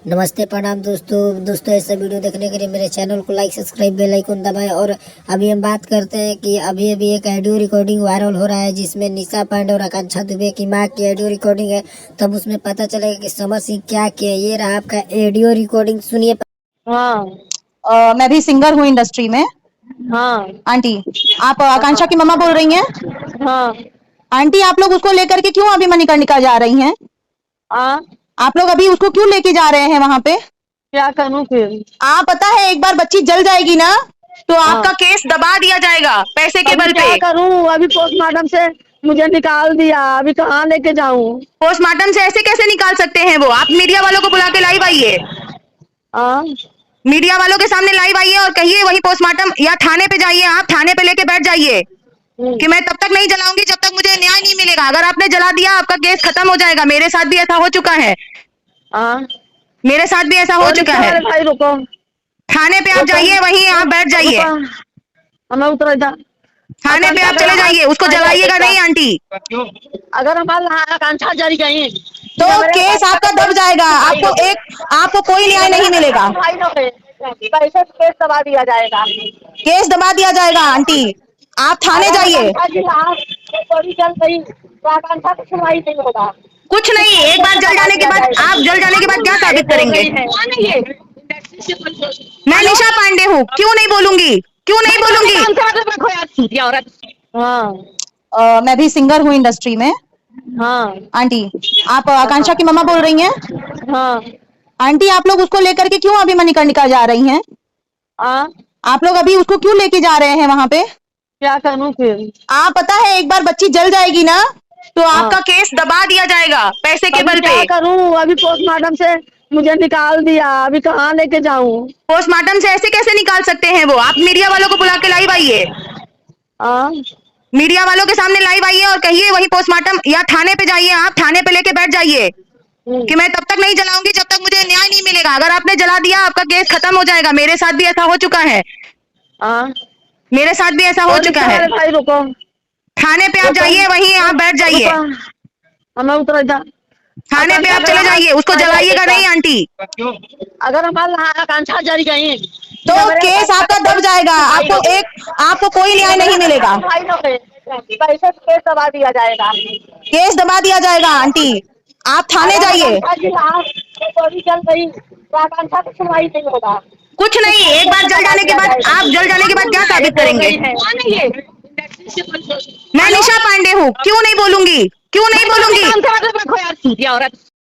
नमस्ते प्रणाम दोस्तों ऐसा वीडियो देखने के लिए मेरे चैनल को लाइक सब्सक्राइब बेल आइकन दबाएं। और अभी हम बात करते हैं कि अभी एक ऑडियो रिकॉर्डिंग वायरल हो रहा है जिसमें निशा पांडे और आकांक्षा दुबे की मां की ऑडियो रिकॉर्डिंग है। तब उसमें पता चलेगा कि समर सिंह क्या किया। ये रहा आपका ऑडियो रिकॉर्डिंग, सुनिए। हाँ, मैं भी सिंगर हूँ इंडस्ट्री में। हाँ आंटी, आप आकांक्षा की मम्मा बोल रही हैं? हाँ आंटी, आप लोग उसको लेकर के क्यों अभी मणिकर्णिका जा रही हैं? हाँ, आप लोग अभी उसको क्यों लेके जा रहे हैं वहां पे? क्या करूँ फिर? आप पता है एक बार बच्ची जल जाएगी ना तो आपका केस दबा दिया जाएगा पैसे के अभी बल क्या पे। करूँ? अभी पोस्टमार्टम से मुझे निकाल दिया, अभी कहाँ लेके जाऊँ? पोस्टमार्टम से ऐसे कैसे निकाल सकते हैं वो? आप मीडिया वालों को बुला के लाइव आइए, हाँ, मीडिया वालों के सामने लाइव आइए और कहिए वही पोस्टमार्टम, या थाने पे जाइए, आप थाने पे लेके बैठ जाइए कि मैं तब तक नहीं जलाऊंगी जब तक मुझे न्याय नहीं मिलेगा। अगर आपने जला दिया आपका केस खत्म हो जाएगा। मेरे साथ भी ऐसा हो चुका है, हाँ, मेरे साथ भी ऐसा हो चुका है। भाई रुको, थाने पे आप जाइए, वहीं आप बैठ जाइए, हमें उतर इधर। थाने पे आप चले जाइए, उसको जलाइएगा नहीं आंटी। अगर हमारा आकांक्षा जल गई तो केस आपका दब जाएगा, आपको कोई न्याय नहीं मिलेगा, पैसे केस दबा दिया जाएगा। केस दबा दिया जाएगा। आंटी, आप थाने जाइए। जल गई तो आकांक्षा की सुनवाई नहीं होगा। कुछ नहीं, एक बार जल जाने के बाद, आप जल जाने के बाद क्या साबित करेंगे? मैं निशा पांडे हूँ, क्यों नहीं बोलूंगी, क्यों नहीं बोलूंगी? हाँ, मैं भी सिंगर हूँ इंडस्ट्री में। हाँ, आंटी, आप आकांक्षा की मम्मा बोल रही हैं? हाँ, आंटी, आप लोग उसको लेकर के क्यों अभी मणिकर्णिका जा रही हैं? हाँ, आप लोग अभी उसको क्यों लेके जा रहे हैं वहां पे? क्या करूँ फिर? आप पता है एक बार बच्ची जल जाएगी ना तो आपका केस दबा दिया जाएगा पैसे के बल क्या पे। करूँ? अभी पोस्टमार्टम से मुझे निकाल दिया, अभी कहाँ लेके जाऊँ? पोस्टमार्टम से ऐसे कैसे निकाल सकते हैं वो? आप मीडिया वालों को बुला के लाइव आइए, हाँ, मीडिया वालों के सामने लाइव आइए और कहिए वही पोस्टमार्टम, या थाने पे जाइए, आप थाने पे लेके बैठ जाइए कि मैं तब तक नहीं जलाऊंगी जब तक मुझे न्याय नहीं मिलेगा। अगर आपने जला दिया आपका केस खत्म हो जाएगा। मेरे साथ भी ऐसा हो चुका है, हाँ, मेरे साथ भी ऐसा हो चुका है। भाई रुको, थाने पे आप जाइए, वहीं आप बैठ जाइए, हमें उतर इधर। थाने पे आप चले जाइए, उसको जलाइएगा नहीं आंटी। अगर हमारा आकांक्षा जल गई तो केस आपका दब जाएगा, आपको कोई न्याय नहीं मिलेगा, पैसे केस दबा दिया जाएगा। केस दबा दिया जाएगा। आंटी, आप थाने जाइए। जल गई तो आकांक्षा की सुनवाई नहीं होगा। कुछ नहीं, एक बार जल जाने के बाद, आप जल जाने के बाद क्या साबित करेंगे? मैं निशा पांडे हूँ, क्यों नहीं बोलूंगी, क्यों नहीं बोलूंगी?